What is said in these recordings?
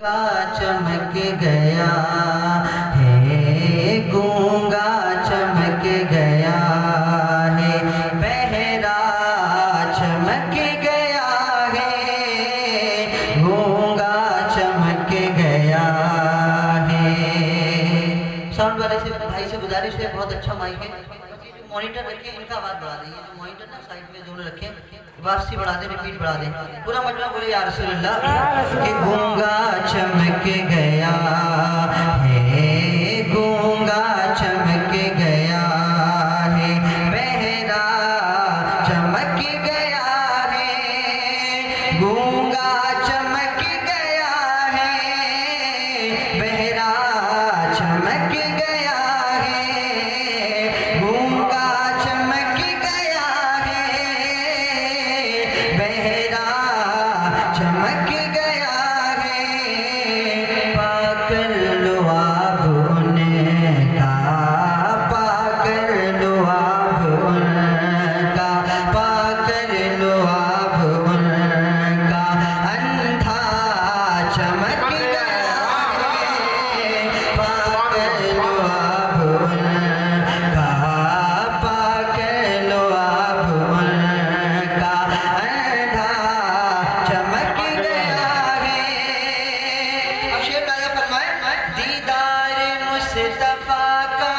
चमक गया है, गूंगा चमक गया है, बहरा चमक गया है, गूंगा चमक गया है। साउंड वाले से भाई से गुजारिश है, बहुत अच्छा माइक है, मॉनिटर रखे, इनका आवाज बढ़ा दें, मॉनिटर ना साइड में जोड़ रखे, वापसी बढ़ा दें, रिपीट बढ़ा दें, पूरा मजमा बोले या रसूलुल्लाह कि गूंगा चमक गया है, गूंगा चमक गया है, बहरा चमक गया है, गूंगा चमक गया है, बहरा चमक गया है, गूंगा चमक गया है, बहरा चमक गया है। पाकर लो आप उनका, पाकर लो आप उनका, पाकर लो आप उनका, अंधा चमक गया है, पाकर लो आप उनका, पाकर लो आप उनका, अंधा चमक गया है। अब शेर राजा फरमाए, दीदार मुस्तफा का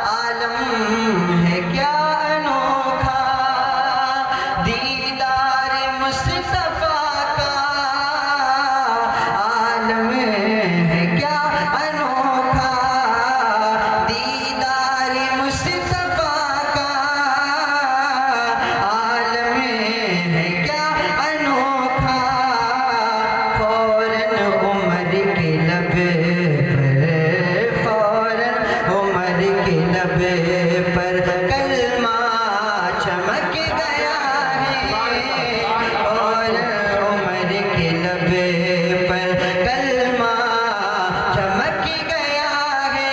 आलम है क्या अनोखा, दीदार मुस्तफा का आलम है क्या अनोखा, दीदार मुस्तफा का आलम है क्या अनोखा। फौरन उमर के लब पर, फौरन उमर के लब पर कलमा चमक गया है, फौरन उमर के लब पर कलमा चमक गया है,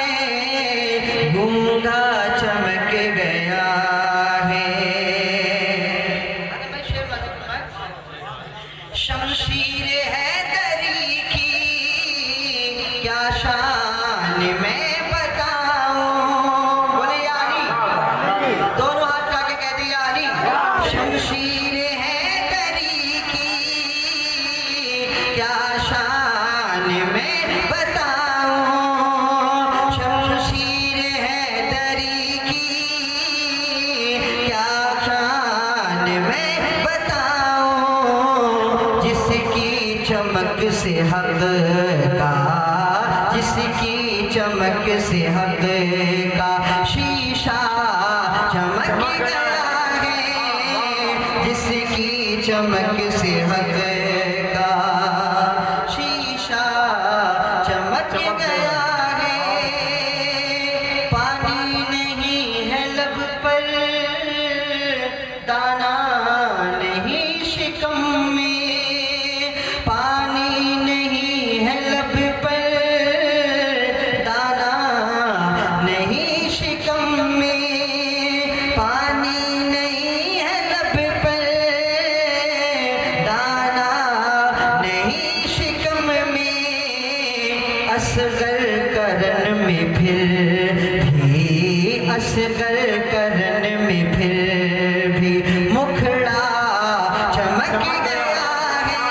गूंगा चमक गया है। मैं शेर शमशीर है दरी की क्या शान मैं बताऊं, बोले यानी, दोनों हाथ उठा के कह दिए यानी, शमशीर है दरी की क्या शान मैं बताऊं, शमशीर है दरी की क्या शान मैं बताऊं, जिसकी चमक से हक का, जिसकी चमक से हक का शीशा चमक गया है, जिसकी चमक से हक का शीशा चमक गया है। पानी नहीं है लब पर, दाना नहीं शिकम में, पानी नहीं है लब पर, दाना नहीं शिकम में, पानी नहीं है लब पर, दाना नहीं शिकम में। असगर करन में फिर भी, असगर करन में फिर भी मुखड़ा चमक गया है,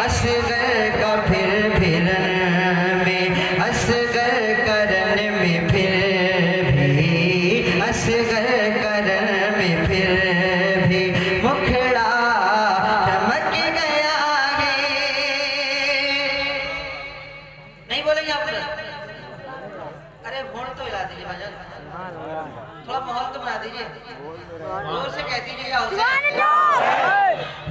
असगर का फिर फिरन में, असगर करन में फिर भी, असगर करन में फिर भी मुखड़ा चमक गया है। नहीं बोलेंगे आप? अरे वोट तो हिला दीजिए भाईजान, थोड़ा माहौल तो बना दीजिए, जोर से कह दीजिए क्या होता है।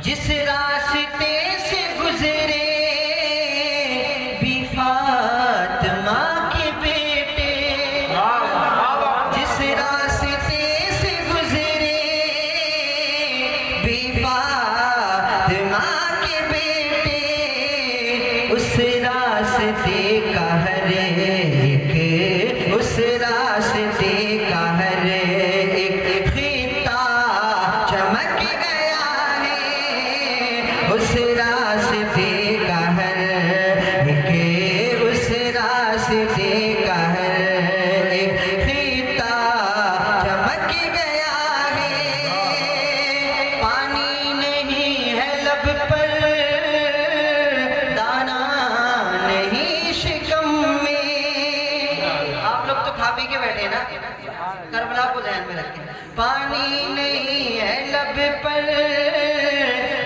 जिस रास्ते से गुजरे पानी नहीं है लब पर,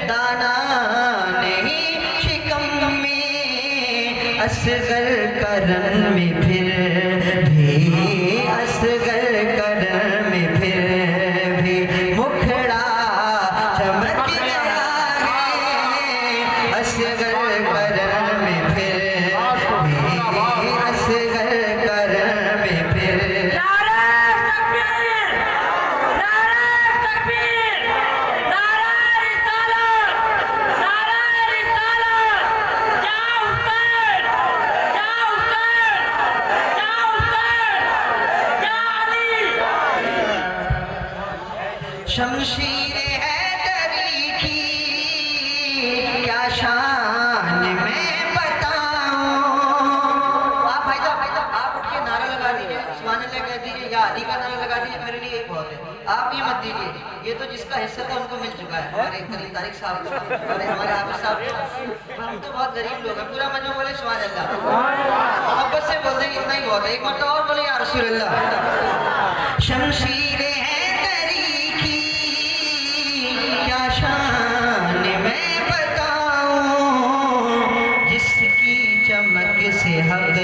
दाना नहीं शिकम में, असगर करन में फिर भी, असगर करन में फिर भी मुखड़ा चमक गया है, असगर करन में फिर भी, असगर करन में फिर। शमशीर हैदरी की क्या शान मैं बताऊं। आप भाई साहब आप उठ के नारा लगा दीजिए, सुभान अल्लाह कह दीजिए, या अली का नारा लगा दीजिए, मेरे लिए यही बहुत है। आप ये मत दीजिए, ये तो जिसका हिस्सा था उनको मिल चुका है, हमारे करीम तारिक साहब को और हमारे हाफिज साहब को। हम तो बहुत गरीब लोग हैं, पूरा मजमा बोले सुभान अल्लाह, मोहब्बत से बोल देंगे इतना ही बहुत है। एक मरतबा और बोले या रसूल अल्लाह। शमशीर हैदरी की क्या शान मैं बताऊं, जिसकी चमक से हक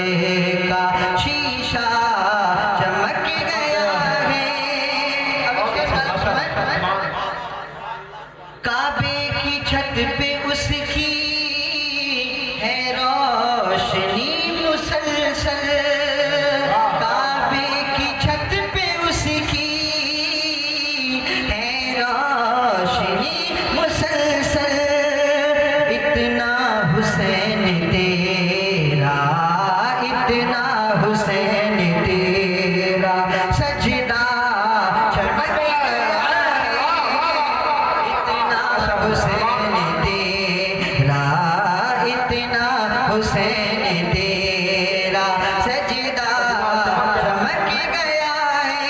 का शीशा चमक गया है। काबे की छत पे उसकी है रोशनी मुसलसल, काबे की छत पे उसकी है रोशनी मुसलसल, इतना हुसैन तेरा, इतना हुसैन तेरा, सजदा चमक गया है, इतना हुसैन तेरा, इतना हुसैन तेरा, सजदा चमक गया है,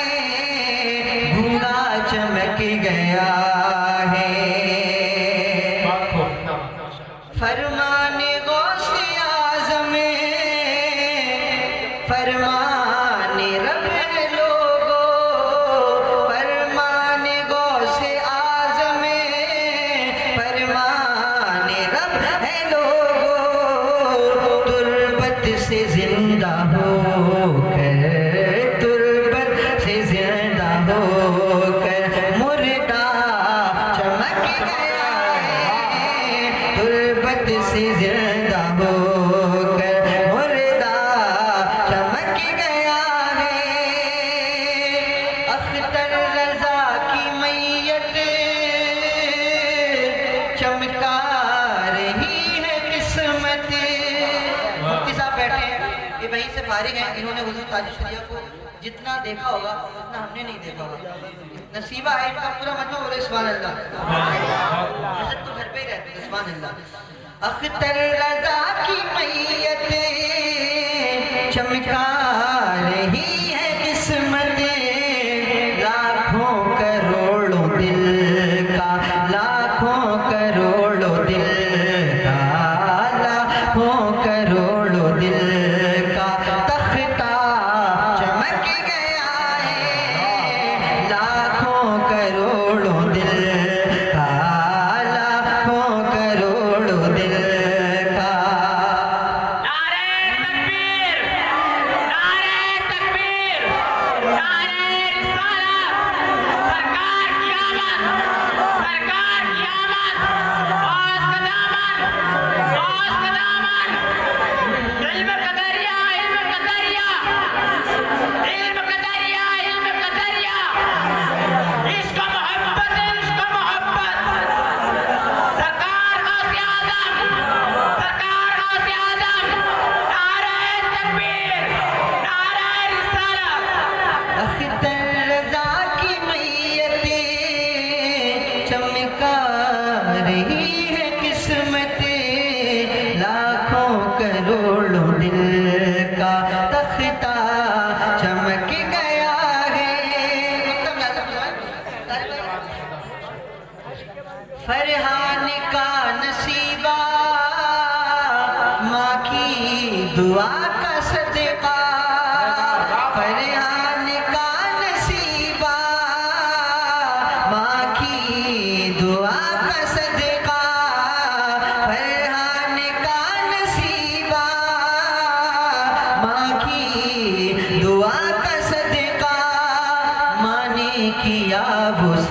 भूरा चमक गया है। फरमाने गौसे आज़म, फरमाने रब है लोगो, फरमाने गौसे आज़म, फरमाने रब है लोगो, तुर्बत से जिंदा होकर, तुर्बत से जिंदा होकर मुर्दा चमक गया है, तुर्बत से जिंदा होकर मुर्दा चमक गया है। अख्तर रजा की मैयत चमका रही है किस्मत। मुफ्ती साहब बैठे हैं, ये वहीं से फारिग हैं, इन्होंने हुजूर ताजुल शरिया को जितना देखा होगा उतना हमने नहीं देखा होगा। नसीबा है इनका, पूरा मजमा बोले सुभान अल्लाह। हज़रत तो घर पे ही रहते हैं, सुभान अल्लाह। अख्तर रजा की मैयत चमका रही है किस्मत, लाखों करोड़ों दिल का, लाखों करोड़ों दिल का, लाखों करोड़ों दिल का तख्ता चमक गया है, लाखों करोड़ों दिल का, लाखों करोड़ों दिल का। नारे तकबीर, नारे तकबीर, नारे रिसालत, सरकार की आमद, सरकार की आमद, औस कदामत, औस कदामत, इल्म कदरिया, इल्म कदरिया, इल्म कदरिया, इल्म कदरिया, इश्क मोहब्बत, इश्क मोहब्बत, सरकार गौसे आज़म, सरकार गौसे आज़म, नारे तकबीर, नारे रिसालत। अख्तर रजा की मैयत चमका रही है किस्मत, लाखों करोड़ों दिल का तख्ता चमक गया है। फरहान का नसीबा, माँ की दुआ का सदका, फरहान का नसीबा,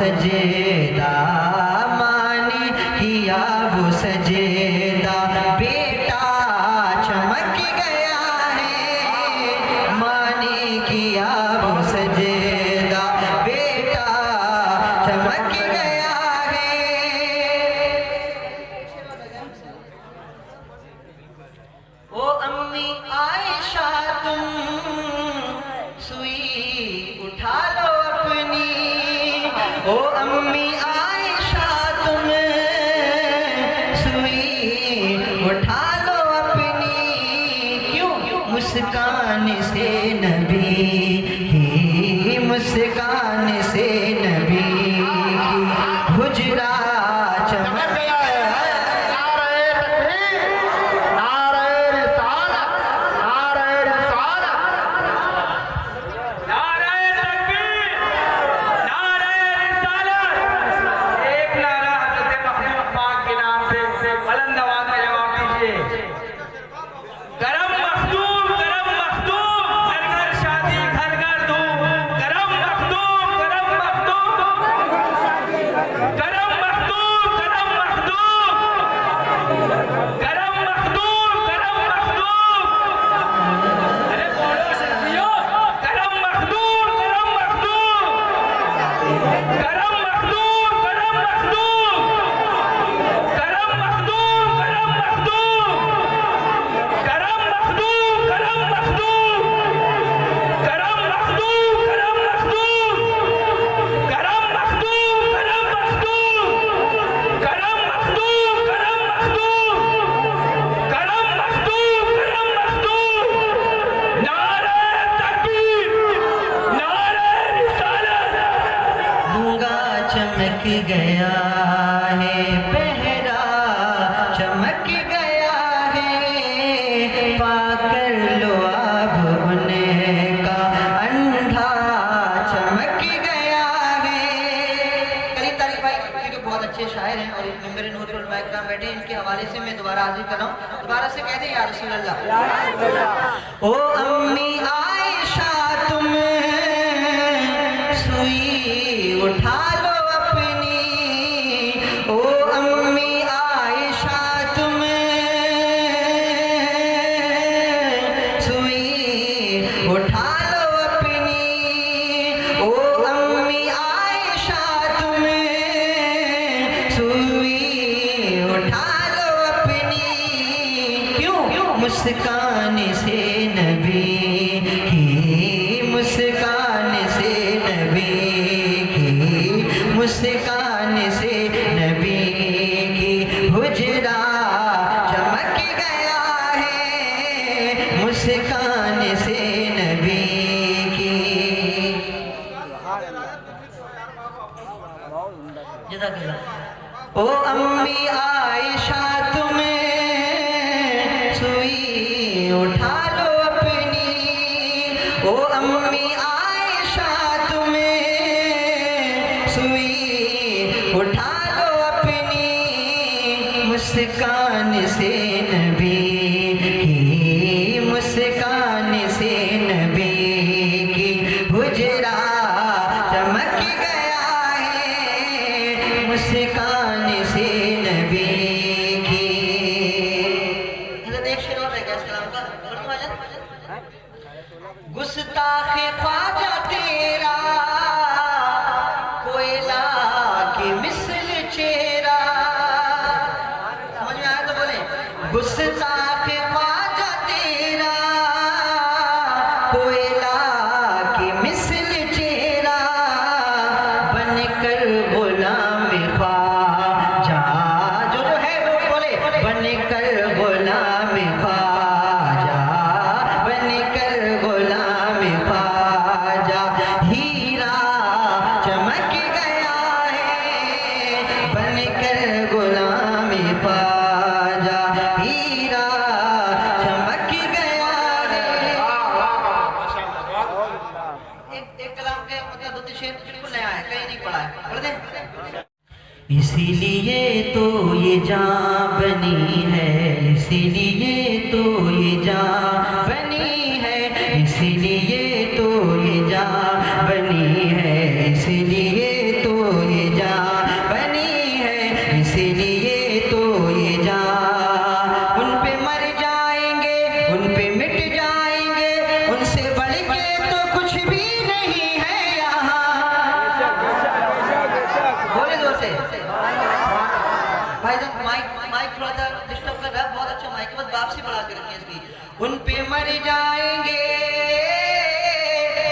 सजेदा, माने किया वो सजेदा, बेटा चमक गया है, माने किया वो सजेदा, बेटा चमक गया है। ओ अम्मी आयशा तुम सुई उठा लो अपनी, ओ अम्मी आयशा तुम सुई उठा लो अपनी, क्यों मुस्कान से नबी की, मुस्कान से नबी की हुजरा चमक गया है। नारे तकबीर, नारे रिसालत, नारे रिसालत। नारे तकबीर, नारे रिसालत। एक नारा हज़रत महबूब पाक के नाम से बुलंद आवाज में जवाब दीजिए। गरम मखदूम, गरम मखदूम, घर घर शादी, घर घर धूम। गरम मखदूम, गरम मखदूम, गरम मखदूम, गरम मखदूम, गरम मखदूम, गरम मखदूम। अरे बोलो सखियों, गरम मखदूम, गरम मखदूम, गरम मखदूम, गरम मखदूम, गरम मखदूम, गरम मखदूम, गरम मखदूम, गरम मखदूम, गरम मखदूम, गरम मखदूम, गरम मखदूम, गरम मखदूम, गरम मखदूम, गरम मखदूम, गरम मखदूम, गरम मखदूम। नारे तकबीर, नारे रिसालत। गूंगा चमक गया है, बहरा चमक गया है, पाकर लो अब उनका अंधा चमक गया है। करीम तारिक भाई क्योंकि बहुत अच्छे शायर हैं और मेरे नूरुल माइकराम बैठे, इनके हवाले से मैं दोबारा हाजिर कर रहा हूँ। दोबारा से कह दें या रसूल अल्लाह। ओ अम्मी आयशा तुम सुई उठा लो अपनी, ओ अम्मी आयशा तुम सुई उठा लो अपनी, ओ अम्मी आयशा तुम सुई उठा लो अपनी, क्यों मुस्कान से नबी की, मुस्कान से नबी की, मुस्कान से नबी की हुजरा चमक गया है, मुस्कान से नबी की। जज़ाकल्लाह। ओ अम्मी आयशा तुम सुई उठा लो अपनी, ओ अम्मी आयशा तुम सुई उठा लो अपनी, मुस्कान से नबी की, मुस्कान से नबी की हुजरा चमक गया है, मुस्कान से नबी की। एक शेर और रह गया सलाम का, पढ़ दो आजा। गुस्ताख ख्वाजा तेरा कोयला की मिसल चेहरा, समझ में आया तो बोले। गुस्ताख ख्वाजा तेरा कोयला की मिसल चेहरा, बनकर गुलाम ख्वाजा, जो है वो बोले, बनकर गुलाम ख्वाजा, बनकर गुलाम ख्वाजा, हीरा चमक गया है, बनकर गुलाम ख्वाजा, हीरा चमक गया है। एक कलाम के मतलब दो तीन शेर बिल्कुल नया है, कहीं नहीं पढ़ा है, पढ़ दें। इसीलिए तो ये जान बनी है, इसीलिए तो ये जान बनी है, इसीलिए तो ये जान बनी है, इसीलिए तो ये उन पे मिट जाएंगे, उनसे बढ़ के तो कुछ भी नहीं है यहाँ। बोले जोर से भाई साहब, माइक थोड़ा सा डिस्टर्ब कर रहा है, बहुत अच्छा माइक है, बस वापसी बढ़ा के रखिए इसकी। उन पे मर जाएंगे,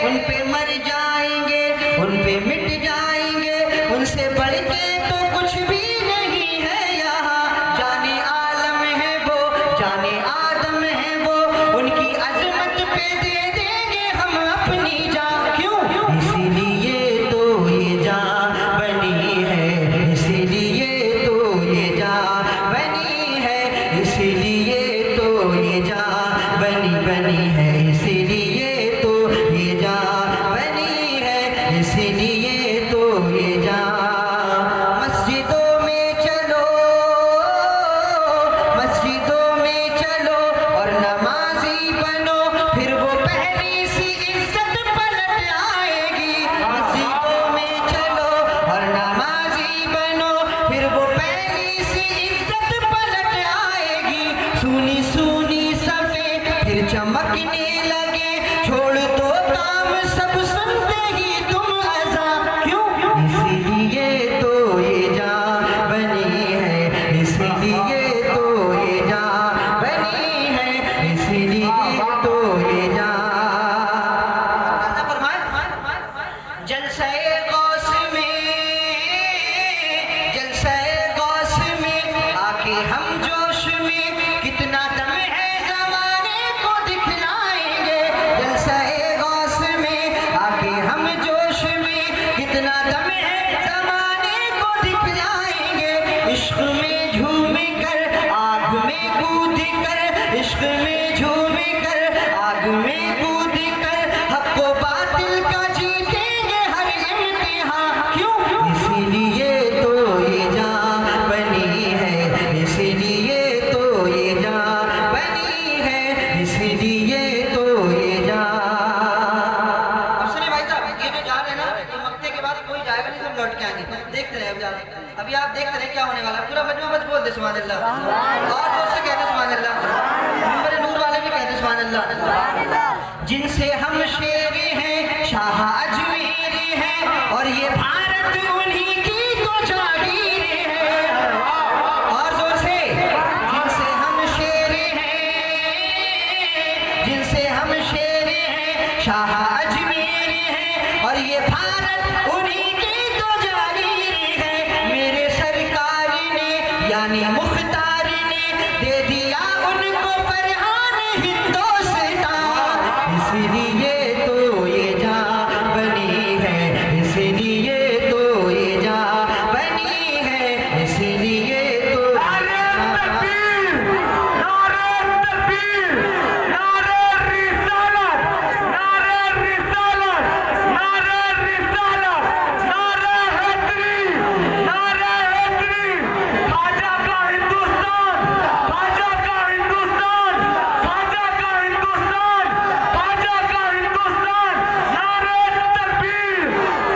उन पे मर जाएंगे, उन पे मिट जाएंगे, उनसे बढ़ के तो कुछ भी नहीं है यहाँ। जाने आलम है वो, जाने आदम है वो, उनकी अजमत पे दे देंगे हम अपनी जान। क्यों? इसीलिए तो ये जान बनी है, इसीलिए तो ये जान बनी है, इसीलिए तो ये जान बनी है, इसीलिए तो ये जान बनी है, इसीलिए तो ये जान। मस्जिदों में चलो, मस्जिदों में चलो और नमाजी बनो, फिर वो पहली सी इज्जत पलट आएगी। मस्जिदों में चलो और नमाजी बनो, फिर वो पहली सी इज्जत पलट आएगी। सुनी सुनी सफेद फिर चमकने लगे, छोड़ दो काम सब सुनते ही तुम अज़ा। क्यों? इसीलिए तो ये जान बनी है, इसीलिए तो ये जान बनी है, इसीलिए तो ये जान। जलसे गौस में, जलसे गौस में आके हम जोश में, कितना दम है ज़माने को दिखलाएंगे। जलसे गौस में आके हम जोश में, कितना दम है ज़माने को दिखलाएंगे। इश्क में झूम कर, आग में कूद कर, इश्क में झूम कर, आग में कूद कर, हक को बातिल का जीतेंगे हर इम्तिहान। क्यों? इसीलिए तो ये जान बनी है, इसीलिए तो ये जान बनी है, इसीलिए तो ये जान। अब सुनिए भाई साहब, ये जो जा रहे हैं ना, तो मक्ते के बाद कोई जाएगा नहीं, सब लौट के आएंगे। देखते रहे अभी आप देखते रहे क्या होने वाला है। पूरा मजमा बस बोल दे सुभान अल्लाह, और जोर से कहते सुभान अल्लाह, नंबर नूर वाले भी कहते सुभान अल्लाह। जिनसे हम शेर हैं, शाह अजमेर हैं, और ये भारत उन्हीं की तो जागीर है। और जोर से, जिनसे हम शेर हैं, जिनसे हम शेर हैं, शाह अजमेर हैं, और ये भारत उन्हीं की तो जागीर है। मेरे सरकार ने यानी मुख्तार ने दे दिया उनको फरहान हिंदुस्तान। इसीलिए तो ये जान बनी है, इसीलिए तो ये जान बनी है, इसीलिए तो नारे तकबीर, नारे तकबीर, नारे रिसालत, नारे रिसालत, नारे रिसालत, नारे हैदरी, नारे हैदरी। ख्वाजा का हिंदुस्तान, ख्वाजा का हिंदुस्तान, ख्वाजा का हिंदुस्तान, ख्वाजा का हिंदुस्तान। नारे तकबीर,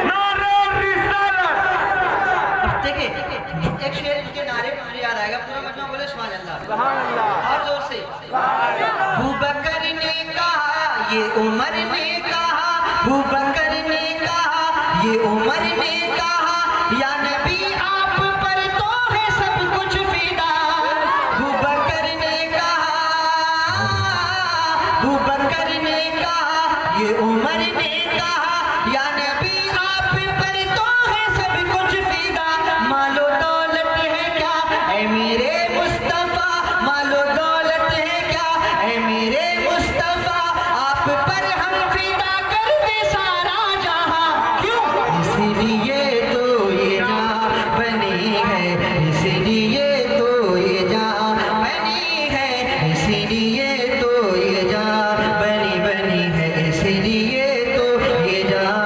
नारे रिसालत। देखिए एक शेर इनके नारे में मुझे याद आएगा, पूरा मजमा बोले सुभान अल्लाह, और जोर से। अबू बकर ने कहा, ये उमर ने कहा, अबू बकर ने कहा, ये उमर ने कहा, या नबी आप पर तो है सब कुछ फिदा। अबू बकर ने कहा, अबू बकर ने कहा, ये उमर ने कहा, या नबी आप पर तो है सब कुछ फिदा। मालो दौलत है क्या ऐ मेरे मुस्तफा, मालो दौलत है क्या ऐ मेरे मुस्तफा, आप पर हम फिदा कर दे सारा जहां। क्यों? इसीलिए तो ये जान बनी है, इसीलिए तो ये जान बनी है, इसीलिए तो ये जान बनी है, इसीलिए तो ये जान।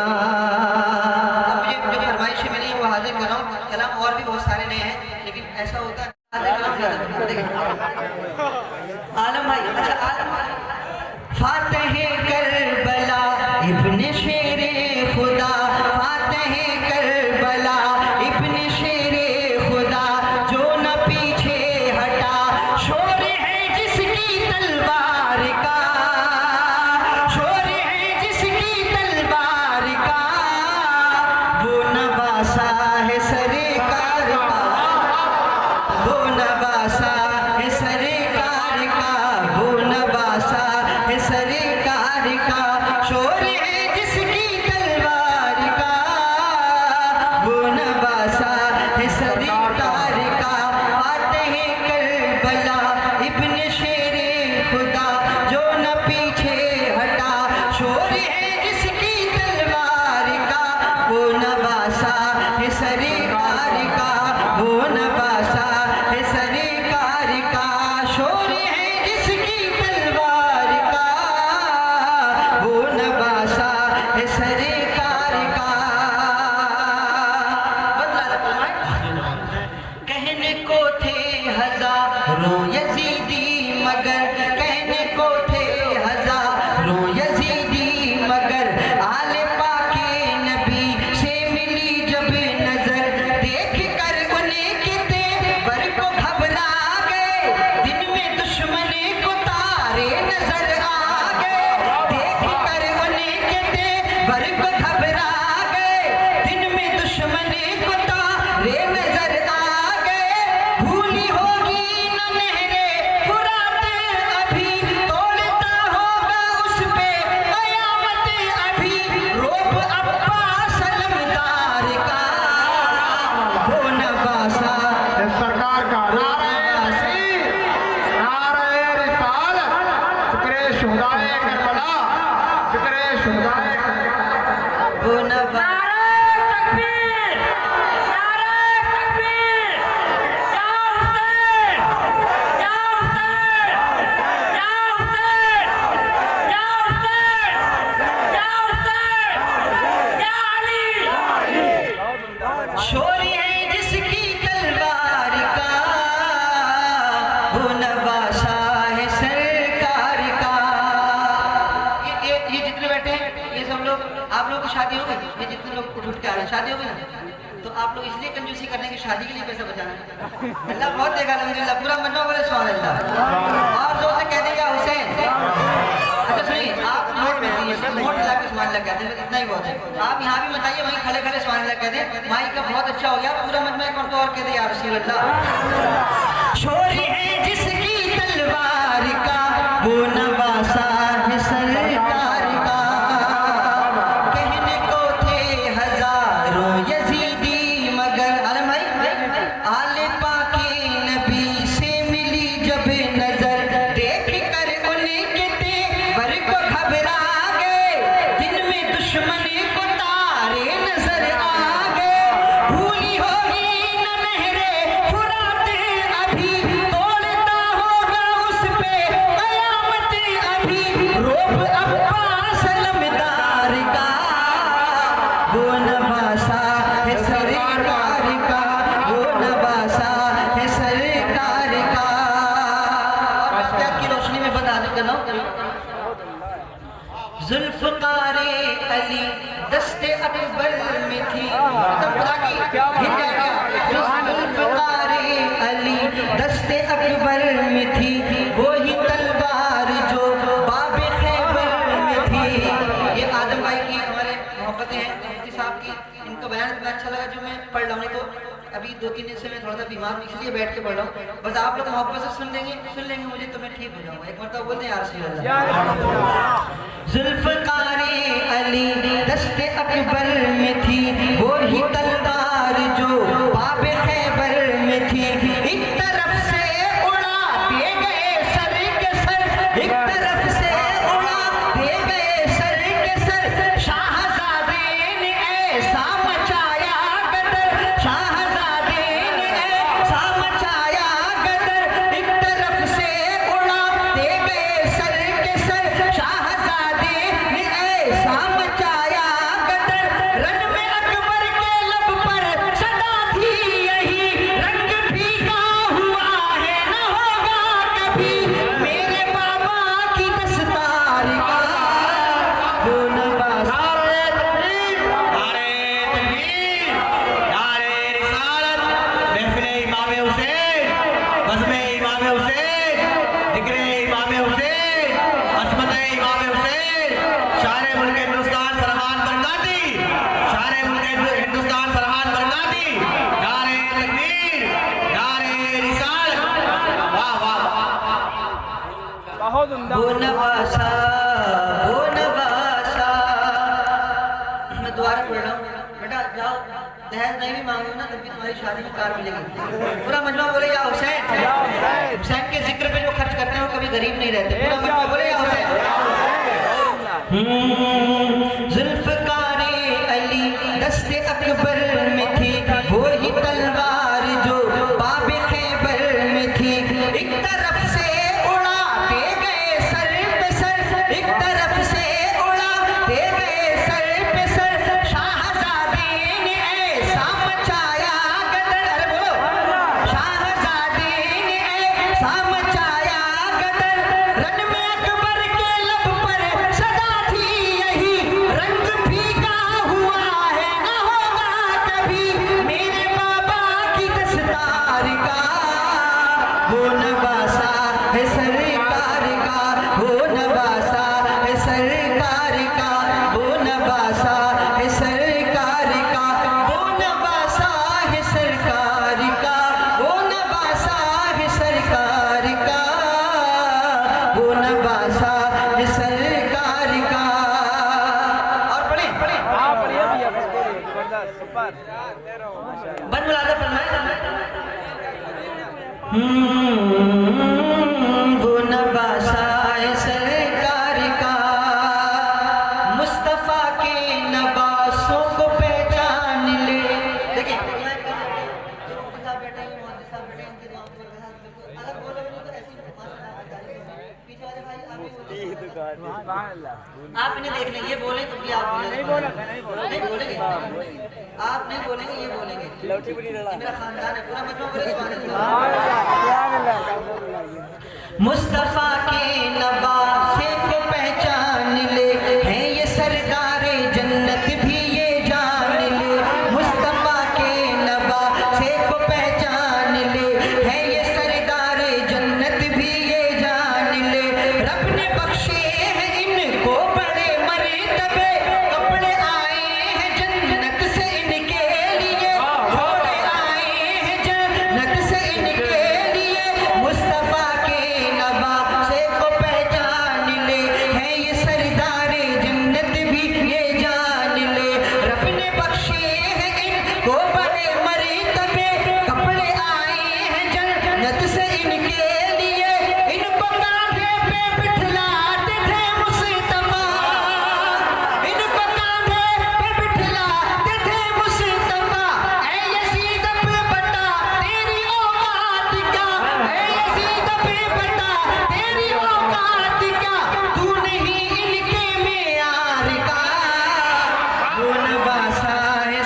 अब मुझे जो फरमाइश है मैंने वो हाजिर कर रहा हूँ। कलाम और भी बहुत सारे नए हैं, लेकिन ऐसा होता है आलम भाई, अच्छा आलम भाई, फातह करबला इब्ने शेरे खुदा, फातह करबला इब्ने शेरे खुदा, जो न पीछे हटा, शोर है जिसकी तलवार कहने को थे हजारों यजीदी मगर आले पाके नबी से मिली जब नजर देख कर उन्हें के तेवर को घबरा गए दिन में दुश्मन को तारे नजर आ गए देख कर उन्हें के तेवर को घबरा गए दिन में दुश्मन को तारे नजर आ गए भूली होगी न नहरे फुरात अभी तोड़ता होगा उस पे कयामत अभी रोब अब्बास अलमदार का हो नवासा सरकार का नारे तकबीर, नारे रिसालत, जिक्रे शुहदाए करबला, जिक्रे शुहदाए करबला। हो नवासा शोरी है जिसकी तलवार का वो नवासा है सरकार का। ये जितने बैठे हैं ये सब लोग आप लोग की शादी हो गई ये जितने लोग उठ के आ रहे हैं शादी हो गई ना तो आप लोग इसलिए कंजूसी करने की शादी के लिए पैसा बचाना है अल्लाह बहुत देगा अल्हम्दुलिल्लाह पूरा मजमा बोले सुभान अल्लाह और जोर से कह देगा हुसैन। अच्छा सुनिए आप नोट में नोट ला के सुभान अल्लाह कहते हैं इतना ही बहुत है आप यहाँ भी बताइए वहीं खड़े खड़े सुभान अल्लाह कहते हैं माई का बहुत अच्छा हो गया पूरा मजमा एक बार तो और कह दे या रसूल अल्लाह। शोरी है जिसकी तलवार का वो नवासा है सरकार का कहने को थे हजारों यजीदी मगर आलम भाई आले पाके नबी से मिली जब नजर देख कर उनके तेवर को घबरा गए दिन में दुश्मन को तारे नजर आ गए भूली होगी न नहरे फुरात अभी तोड़ता होगा उस पे कयामत अभी रोब अब्बास अलमदार का वो नवासा है सरकार का वो नवासा है सरकार का। और क्या की रोशनी में बता दे करना जुल्फ़कारे अली दस्ते अकबर में थी मतलब खुदा की जुल्फ़कारे अली दस्ते अकबर में थी वो ही तलवार जो बाबे खैबर में थी। ये आदम भाई की हमारे मोहब्बतें हैं मुफ्ती साहब की इनका बयान इतना अच्छा लगा जो मैं पढ़ रहा हूँ नहीं तो अभी 2-3 दिन से मैं थोड़ा सा बीमार हूँ इसलिए बैठ के पढ़ रहा हूँ बस आप लोग मोहब्बत से सुन लेंगे मुझे तो मैं ठीक हो जाऊँगा एक मरतबा बोलते हैं यार रसूल अल्लाह। जुल्फ़कारे अली दस्ते अकबर में थी वो ही तलवार जो बाबे खैबर में थी एक तरफ से उड़ाते गए सर के सर एक तरफ से उड़ाते गए सर के सर शाहज़ादे ने ऐसा मचाया गदर शाहज़ादे ने ऐसा मचाया गदर एक तरफ से उड़ाते गए सर के सर शाहज़ादे ने ऐसा मचाया गदर रन में अकबर के लब पर सदा थी यही रंग फीका हुआ है न होगा कभी मेरे बाबा की दस्तार का वो नवासा। नारे तकबीर, नारे तकबीर, नारे रिसालत, महफिल इमाम हुसैन, बज़्म इमाम हुसैन, जिक्र इमाम हुसैन, अज़मत इमाम हुसैन, शान मुल्क हिंदुस्तान फरहान बरकाती, शान मुल्क हिंदुस्तान फरहान बरकाती, नारे तकबीर, नारे रिसालत, वाह वाह बहुत उम्दा। वो नवासा मैं दोबारा पढ़ रहा हूँ बेटा जाओ दहेज नहीं भी मांगो ना तब भी तुम्हारी शादी में कार मिलेगी पूरा मजमा बोले या हुसैन हुसैन के जिक्र पे जो खर्च करते हैं वो कभी गरीब नहीं रहते पूरा मजमा बोले या हुसैन। जुल्फ़कारे अली दस्ते अकबर में थी वो ही तलवार जो बाबे खैबर में थी एक तरफ से उड़ाते गए सर पे सर एक तरफ से उड़ाते गए सर पे सर शाहज़ादे ने ऐसा मचाया गदर अरे बोलो शाहज़ादे ने ऐसा मचाया गदर वो नवासा है सरकार का। और पढ़े बन मुलादा फरमाए। वो नवासा है सरकार का, मुस्तफा के नवासों को पहचान ले। देखिए आप इन्हें देख लें, ये बोले तो भी आप बोलेंगे, नहीं बोलेंगे, आप नहीं बोलेंगे, ये बोलेंगे। ये मेरा खानदान है, पूरा मजमा बोले सुभान अल्लाह। मुस्तफा के नवासे को पहचान ले, है ये सरदारे जन्नत भी ये जान ले। मुस्तफा के नवासे को पहचान ले, है ये सरदारे जन्नत भी ये जान ले। रब ने बख्शे हैं इनको बड़े मर्तबे, कपड़े आए हैं जन्नत से इनके लिए, घोड़े आए हैं जन्नत से इनके लिए। मुस्तफा के नवासे को पहचान ले, है ये सरदारे जन्नत भी ये जान ले। रब ने बख्शे हैं इनको बड़े मर्तबे, कपड़े आए हैं जन्नत से इनके लिए। इनको कांधे पे बिठलाते थे मुस्तफा, इनको कांधे पे बिठलाते थे मुस्तफा। ऐ यजीद पे बता तेरी औकात क्या, ऐ यजीद पे बता तेरी औकात क्या, तू नहीं इनके मेयार का। वो नवासा है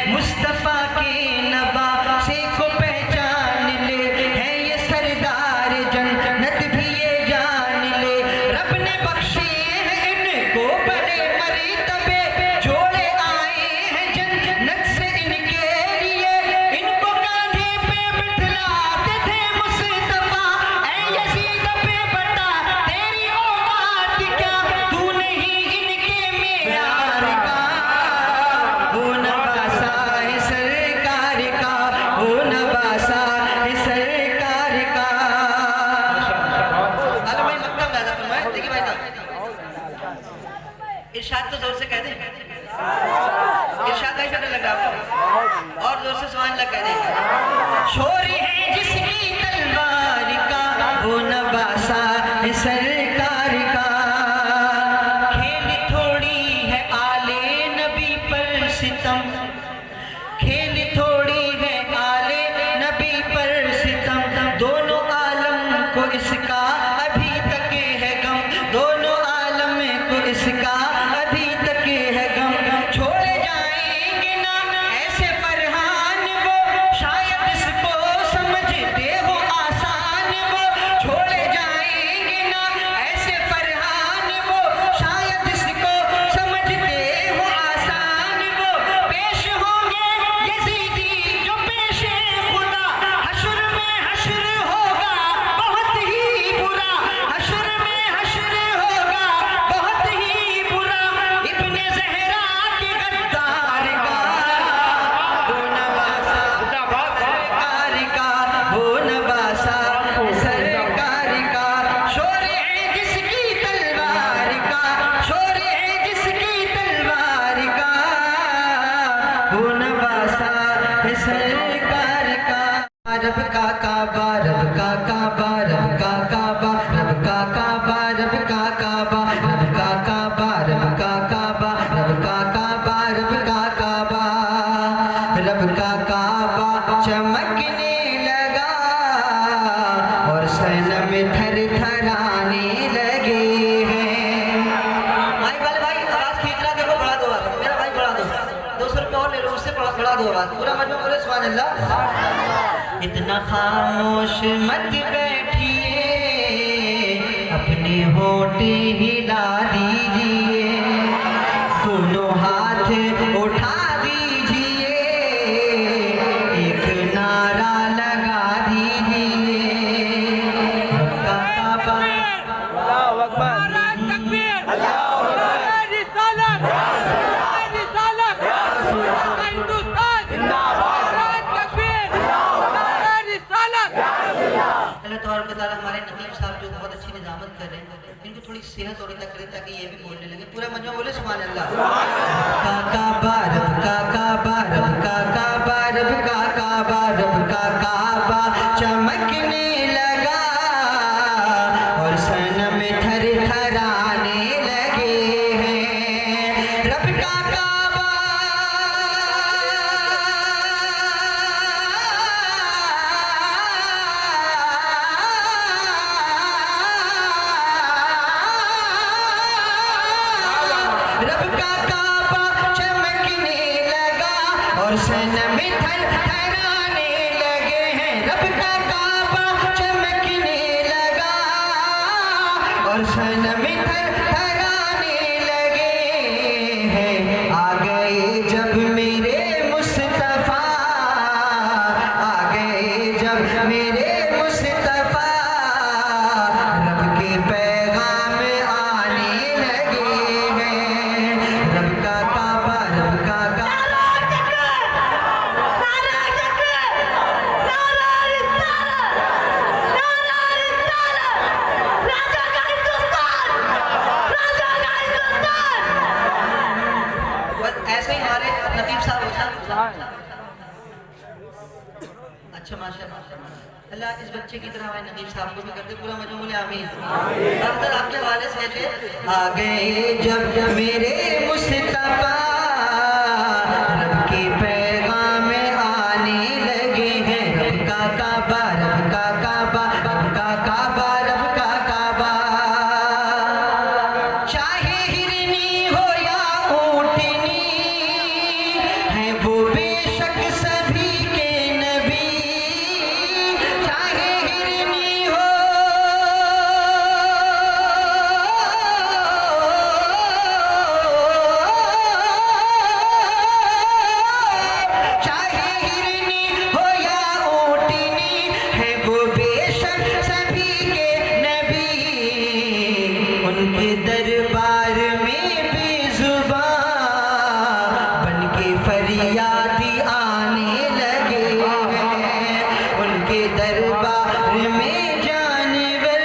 मुस्तफा के नवासे को पहचान ले, है ये सरदार जन्नत भी ये जान ले। रब ने बख्शे हैं इनको बड़े मर्तबे, जोड़े आए हैं जन्नत से इनके लिए। इनको कांधे पे बिठलाते थे मुस्तफा, ऐ यजीद पे बता तेरी औकात क्या, तू नहीं इनके मेयार का। वो नवासा है सरकार का, वो नवासा है सरकार का। अरे भाई मक्का में ज़्यादा फरमाए। देखिए भाई साहब, इरशाद तो जोर से कह दे, इरशाद का शब्द लग रहा है आपको, और जोर से सुभान अल्लाह कह दे। शोरी है जिसकी तलवार का, वो नवासा है सरकार का। खेल थोड़ी है आले नबी पर सितम, खेल थोड़ी है आले नबी पर सितम। दोनों आलम को इसका अभी तक है गम, दोनों आलम को इसका अभी तक है गम। छोड़े जाएंगे ना ऐसे फरहान वो, शायद इसको समझते हो आसान वो। छोड़े जाएंगे ना ऐसे फरहान वो, शायद इसको समझते हो आसान वो। पेश होंगे यजीदी जो पेशे खुदा, हश्र में हश्र होगा बहुत ही बुरा, हश्र में हश्र होगा बहुत ही बुरा। इब्ने ज़हरा के गद्दार का, वो नवासा सरकार का, वो नवासा सरकार का। शोर है जिसकी तलवार का, शोर है जिसकी तलवार का, वो नवासा है सरकार का। रब का काबा, रब का काबा, रब का काबा, रब का काबा, रब का काबा, रब का काबा, रब का काबा, रब का काबा, रब का काबा, रब का काबा चमकने लगा और सनम थर थराने लगे हैं। माइक वाले भाई आवाज खींच रहा, देखो बढ़ा दो आवाज, मेरा भाई बढ़ा दो, 200 रुपये और ले लो, उससे बढ़ा दो आवाज। पूरा मजमा बोले सुभान अल्लाह। इतना खामोश मत बैठिए, अपने होठ हिला दीजिए, दोनों हाथ उठा दीजिए, एक नारा लगा दीजिए। काबा अल्लाहू अकबर, नारे तकबीर, अल्लाहू अकबर, रिसालत, रिसालत, हिंदुस्तान जिंदाबाद, नारे तकबीर, नारे रिसालत। अल्लाह तबारक व तआला हमारे नकीब साहब जो बहुत अच्छी निजामत कर रहे हैं, इनको थोड़ी सेहत और इतना करें ताकि ये भी बोलने लगे। पूरा मजमा बोले सुभान अल्लाह। काका बारब काका बारब काका बारब काका बारब काका बा चमकने लगा और सनम थर थराने लगे हैं। रब का काबा रब का काबा चमकने लगा और सनम थर थराने लगे हैं। रब का काबा चमकने लगा और सनम थर थराने लगे हैं। आ गए जब मेरे मुस्तफा, आ गए जब मेरे मुस्तफा, रब के पैगाम आने लगे हैं। रब का काबा रब का काबा बस ऐसे ही हमारे नकीब साहब होता। अच्छा माशाल्लाह, अल्लाह इस बच्चे की तरह हमारे नकीब साहब को भी करते। पूरा मजमू बोले आमीन। अख्तर आपके हवाले से थे। आ गए जब मेरे मुस्तफा, रब के पैगाम आने लगे हैं। रब का काबा रब का काबा रब का काबा रब का काबा, चाहे हिरनी हो या ऊँटनी, है वो बेशक सभी के नबी। चाहे हिरनी हो चाहे हिरनी हो या ऊँटनी, है वो बेशक सभी के नबी। उनके दरबार में बेजुबान बन के फरियादी आने लगे हैं। उनके दरबार में जानवर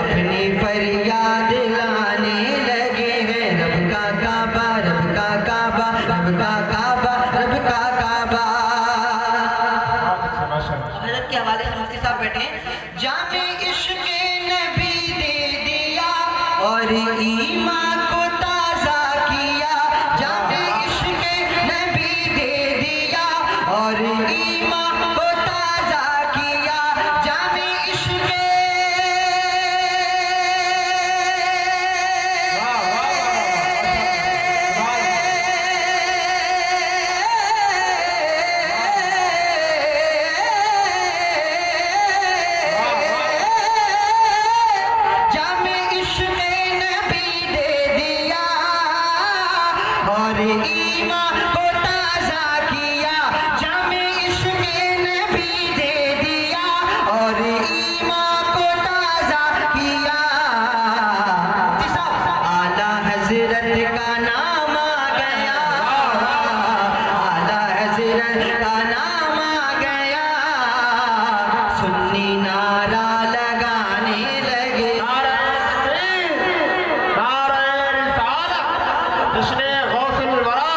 अपनी फरियाद लाने लगे हैं। रब का काबा रब का काबा रब का काबा रब का काबा। हजरत के हवाले से मुफ्ती साहब बैठे हैं। जामे इश्क नबी दे दिया और ईमान को ताज़ा किया। जामे इश्क नबी दे दिया और ईमान को ताज़ा किया। जामे इश्क जामे इश्क नबी दे दिया और ईमान को ताज़ा किया। जामे इश्क नबी दे दिया और ईमान को ताज़ा किया। आला हजरत का नाम आ गया, आला हजरत का नाम आ गया, सुन्नी नारा लगाने लगे। जिसने गौसुल वरा,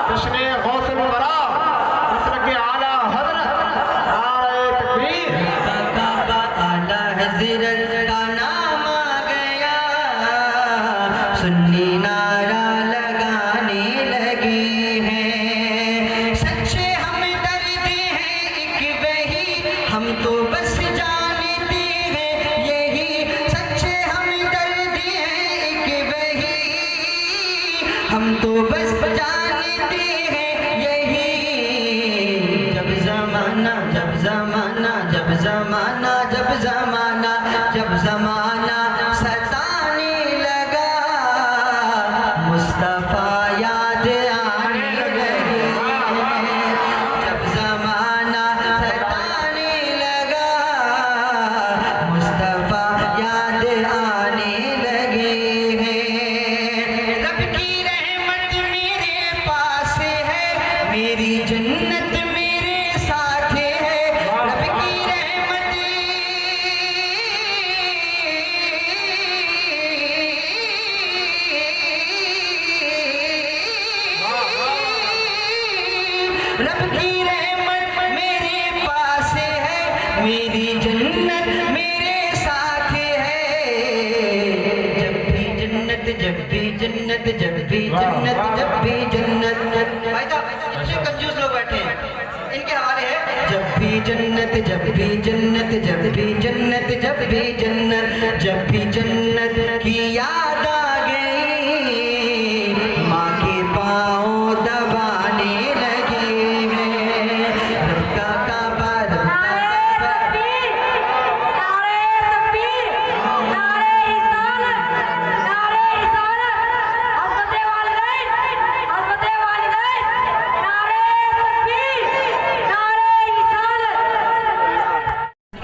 जिसने गौसुल वरा, जिसने आला हजरत, नारे तकबीर। काबा आला हजरत का नाम आ गया, सुन्नी नारा लगाने लगे हैं। सच्चे हमदर्द हैं एक वही, हम तो बस जानते हैं यही। सच्चे हमदर्द हैं एक वही, हम तो बस जानते हैं यही। जब ज़माना जब जमाना सताने लगा, मुस्तफा याद आने लगे। जब जमाना सताने लगा, मुस्तफा याद आने लगे हैं। रब की रहमत मेरे पास है, मेरी जन्नत मेरे साथ है। रब की रहमत, रब की रहमत मेरे पास है, मेरी जन्नत मेरे साथ है। जब भी जन्नत, जब भी जन्नत, जब भी जन्नत, जब भी जन्नत। भाई साहब इतने कंजूस लोग बैठे हैं, इनके हवाले है। जब भी जन्नत, जब भी जन्नत, जब भी जन्नत, जब भी जन्नत, जब भी जन्नत की याद आ गई, माँ के पाँव दबाने लगे हैं। रब का काबा, रब का काबा।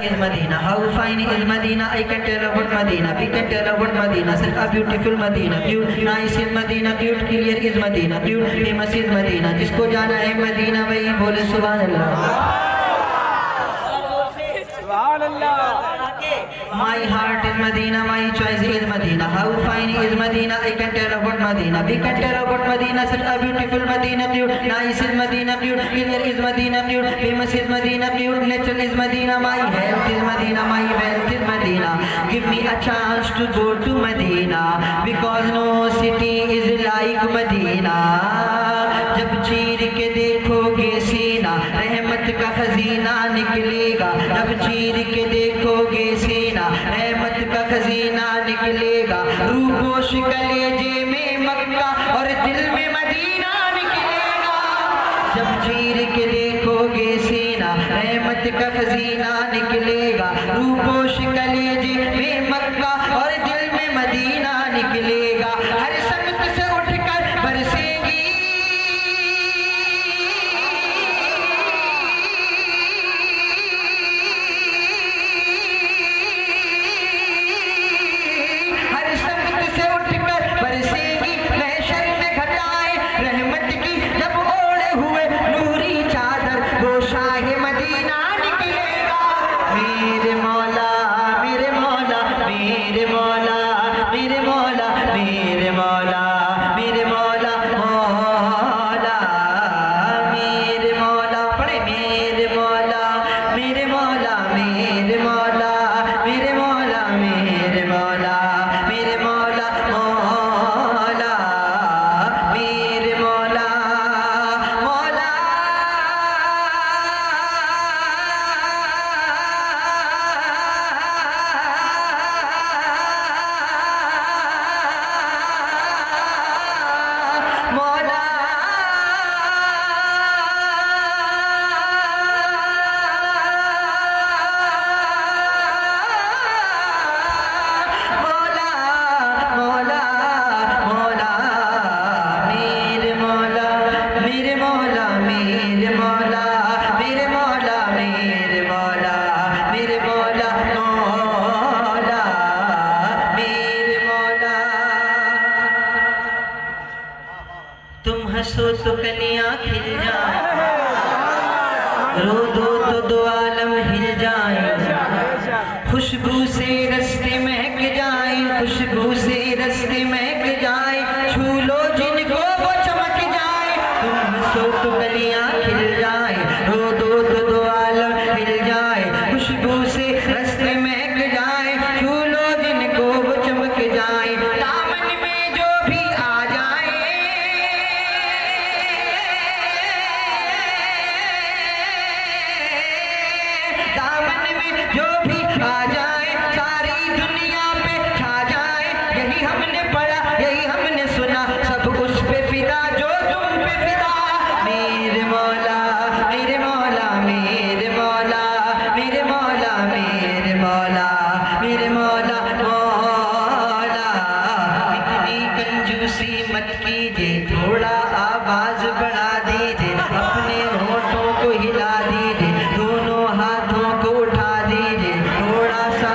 Is Medina. How fine is Medina? I can tell about Medina. We can tell about Medina. Such a beautiful Medina. Nice is Medina. Cute, clear is Medina. Famous is Medina. जिसको जाना है मदीना वही बोले सुभान अल्लाह। My heart is Medina, my choice is Medina. How fine is Medina? I can tell about Medina. We can tell about Medina. Such a beautiful Medina. Nice is Medina. Clear is Medina. Famous is Medina. Natural is Medina. My health is Medina. My wealth is Medina. Give me a chance to go to Medina, because no city is like Medina. जब चीर के देखोगे सीना, रहमत का खजीना निकलेगा। जब चीर के देखोगे सीना, रहमत का खजीना निकलेगा। रूपोश कलेजे में मक्का और दिल में मदीना निकलेगा। जब चीर के देखोगे सीना, रहमत का खजीना निकलेगा। रूपोश कलेजे में मक्का और दिल में मदीना निकलेगा। हर समत से उठकर बरसेगी, हंसो तो कलियां खिल जाए, रो दो तो दो आलम हिल जाए। खुशबू से रस्ते महक जाए, खुशबू से रस्ते महक जाए। छू लो जिनको वो चमक जाए। तुम हंसो तो कलियां खिल जाए, रो दो तो दो आलम हिल जाए। खुशबू से रस्ते महक जाए। छू लो जिनको वो चमक जाए। दामन में जो भी आ जाए, मेरे मौला मेरे मौला मौला इतनी कंजूसी मत कीजिए, थोड़ा आवाज बढ़ा दीजिए, अपने होठों को हिला दीजिए, दोनों हाथों को उठा दीजिए, थोड़ा सा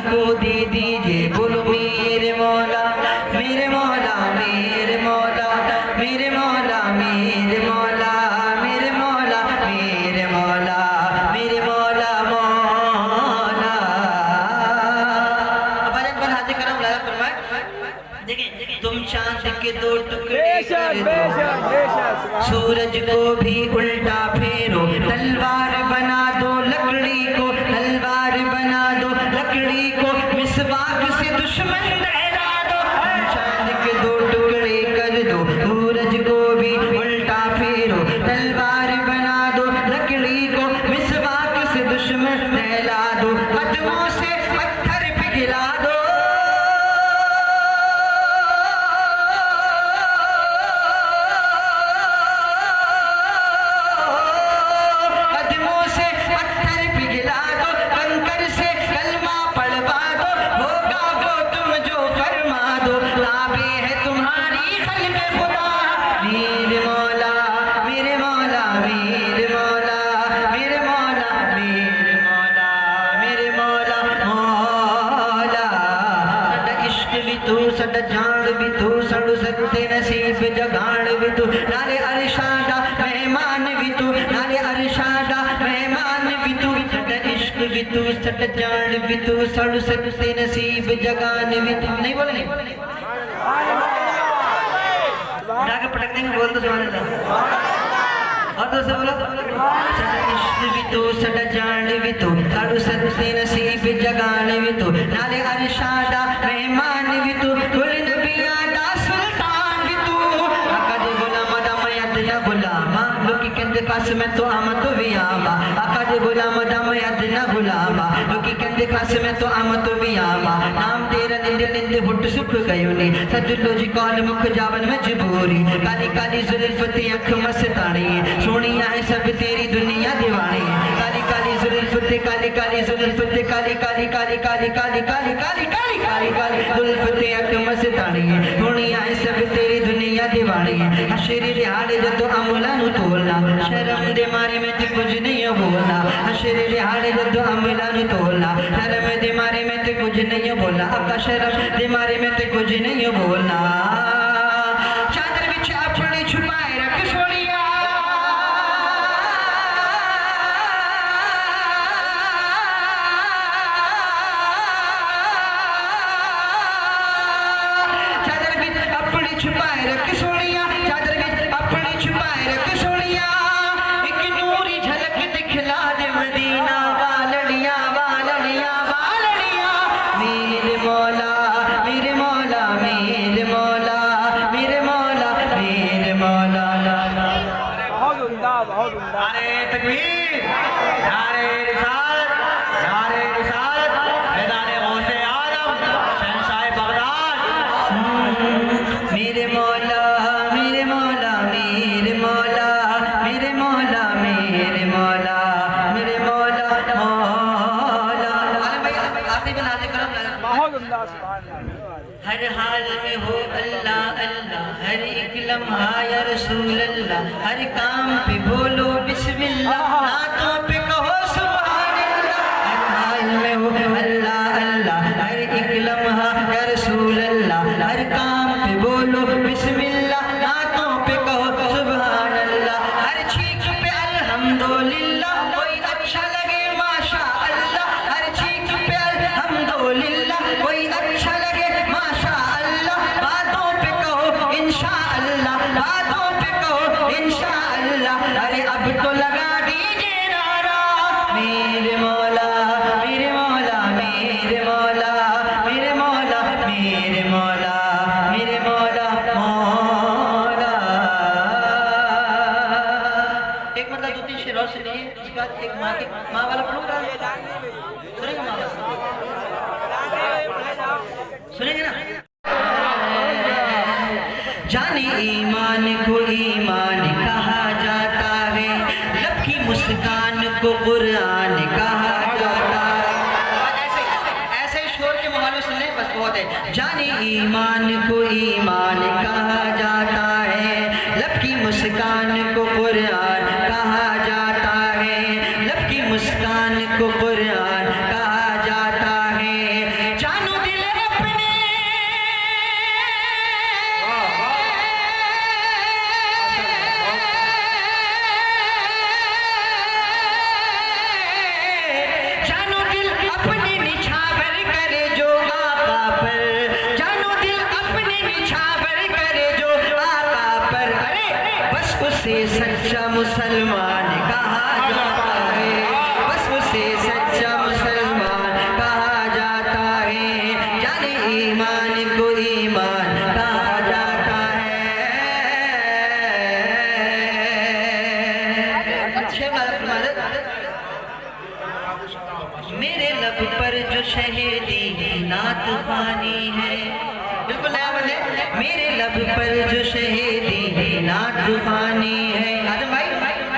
को दे दीजिए। बोलो मेरे मौला मेरे मौला मेरे मौला मेरे मौला मेरे मौला मेरे मौला मेरे मौला मेरे मौला मौला। अब आजान पर हाथ करम लाया फरमाए, देखिए तुम चांद के दो टुकड़े कर दो, सूरज को भी उल्टा फेरो, तलवार बना दो लकड़ी को, तलवार बना दो लकड़ी को, मिसवाक से दुश्मन दहला दो। चांद के दो टुकड़े कर दो, सूरज को भी उल्टा फेरो, तलवार बना दो लकड़ी को, मिसवाक से दुश्मन दहला दो, कदमों से पत्थर पिघला दो। जान भी तू सड़ू सकते नसीब जगान भी तू, नाले अरशादा मेहमान भी तू, नाले अरशादा मेहमान भी तू, सट इश्क भी तू सट जान भी तू, सड़ू सकते नसीब जगान भी तू। नहीं बोले नहीं उठा के पटक देंगे, बोल तो सुभान अल्लाह। और तो से बोलो सट इश्क भी तू सट जान भी तू, सड़ू सकते नसीब जगान भी तू, नाले अरशादा मेहमान भी तू, कुल नबिया दा सुल्तान भी तू, आका दे गुलामा दा मयद ना गुलामा, लोकी कहंदे खास मैं तो आमा तो भी आमा, आका दे गुलामा दा मयद ना गुलामा, लोकी कहंदे खास मैं तो आमा तो भी आमा, नाम तेरा निंदे निंदे हुट सुख गयो ने, सदलो जी कौल मुख जावन मजबूरी, काली काली जुल्फ ते अख मस्तानी, सोनिया है सब तेरी दुनिया दीवानी, काली काली जुल्फ ते काली काली जुल्फ ते काली काली काली काली काली काली काली काली काली काली जुल्फ ते अख मस्तानी, सोनिया है सब तेरी दुनिया दीवानी, हशरी दिहाड़े जदों अमला नु तोलना, शर्म दे मारे मैं ते कुछ नहीं बोलना, हशरी दिहाड़े जदों अमला नु तोलना, शर्म दे मारे मैं ते कुछ नहीं बोलना, आका शर्म दे मारे मैं ते कुछ नहीं बोलना। चादर विच अपने छुपाए रख सोनिया, चादर विच अपने छुपाए रख सोनिया, चादर विच अपने छुपाए रख सोनिया, एक नूरी झलक दिखला दे मदीना वालड़िया वालड़िया वालड़िया। मेरे मौला मेरे मौला मेरे मौला मेरे मौला मेरे मौला। बहुत उम्दा बहुत उम्दा। नारे तकबीर, नारे रिसालत, नारे रिसालत, मैदान गौसे आलम, शहंशाह बगदाद। मेरे मौला मेरे मौला मेरे मौला मेरे मौला मेरे मौला मेरे मौला मौला। आलम भाई आखिरी में नाज़िल करम लाया। बहुत उम्दा सुभान अल्लाह। हर हाल में हो अल्लाह अल्लाह, हर एक लम्हा या रसूल अल्लाह, हर काम पे बोलो बिस्मिल्लाह, नातों पे कहो सुभान अल्लाह। हर हाल में हो अल्लाह अल्लाह, हर एक लम्हा या रसूल अल्लाह, हर काम पे बोलो बिस्मिल्लाह, नातों पे कहो सुभान अल्लाह, हर चीख पे अल्हम्दुलिल्लाह, कोई अच्छा लगे माशा अल्लाह, हर चीख पे अल्हम्दुलिल्लाह, कोई अच्छा लगे माशा अल्लाह, बातों पे कहो इंशा अल्लाह, बातों पे कहो इंशा अल्लाह। अरे अब तो लगा दीजिए नारा, मेरे मौला मेरे मौला मेरे मौला मेरे मौला मेरे मौला मेरे मौला मौला। एक मतलब दो तीन शेरों से लिए, उसके बाद एक माँ वाला पढ़ूंगा, सुनेंगे माँ वाला, सुनेंगे ना। जाने ईमान को ईमान कहा जाता है, लब की मुस्कान को कुरान कहा जाता है, बहुत है। जाने ईमान को ईमान कहा जाता है, लब की मुस्कान को कुरान कहा जाता है, लब की मुस्कान को कुरान कहा जाता है। जानो दिल अपने जानो दिल अपने निछावर करे जो आका पर, जानो दिल अपने निछावर करे जो आका पर, अरे बस उसे सच्चा मुसलमान कहा जाता है, बस उसे सच्चा मुसलमान कहा जाता है। जाने ईमान को ईमान कहा जाता है। अच्छे बात फरमाते, मेरे लब पर जो शहीदी नात फानी है, बिल्कुल नया बंदे, मेरे लब पर जो शहीदी नात फानी है। आदम भाई,